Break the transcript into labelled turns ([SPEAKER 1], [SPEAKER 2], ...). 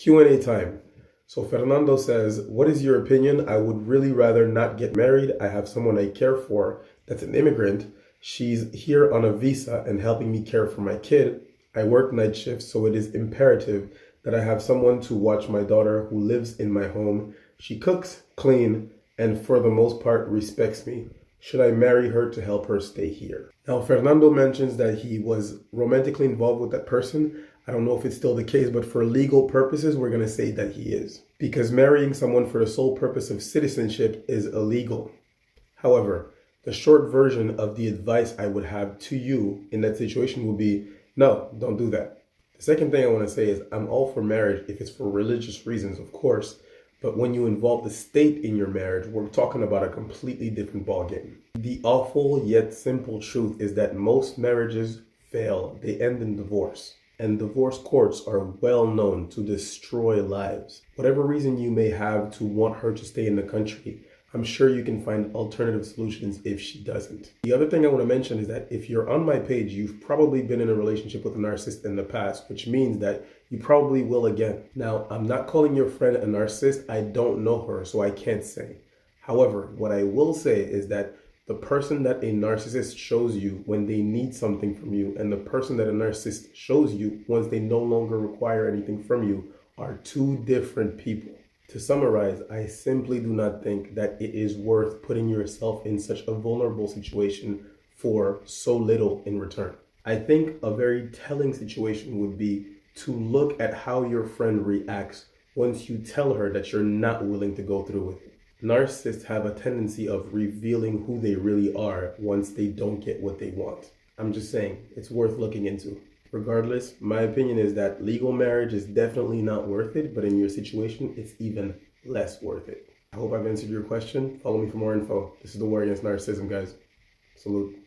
[SPEAKER 1] Q&A time. So Fernando says, what is your opinion? I would really rather not get married. I have someone I care for that's an immigrant. She's here on a visa and helping me care for my kid. I work night shifts, so it is imperative that I have someone to watch my daughter who lives in my home. She cooks, clean, and for the most part respects me. Should I marry her to help her stay here? Now, Fernando mentions that he was romantically involved with that person. I don't know if it's still the case, but for legal purposes, we're going to say that he is. Because marrying someone for the sole purpose of citizenship is illegal. However, the short version of the advice I would have to you in that situation would be, no, don't do that. The second thing I want to say is I'm all for marriage if it's for religious reasons, of course. But when you involve the state in your marriage, we're talking about a completely different ballgame. The awful yet simple truth is that most marriages fail. They end in divorce. And divorce courts are well known to destroy lives. Whatever reason you may have to want her to stay in the country, I'm sure you can find alternative solutions if she doesn't. The other thing I want to mention is that if you're on my page, you've probably been in a relationship with a narcissist in the past, which means that you probably will again. Now, I'm not calling your friend a narcissist. I don't know her, so I can't say. However, what I will say is that the person that a narcissist shows you when they need something from you and the person that a narcissist shows you once they no longer require anything from you are two different people. To summarize, I simply do not think that it is worth putting yourself in such a vulnerable situation for so little in return. I think a very telling situation would be to look at how your friend reacts once you tell her that you're not willing to go through with it. Narcissists have a tendency of revealing who they really are once they don't get what they want. I'm just saying, it's worth looking into. Regardless, my opinion is that legal marriage is definitely not worth it, but in your situation, it's even less worth it. I hope I've answered your question. Follow me for more info. This is the War Against Narcissism, guys. Salute.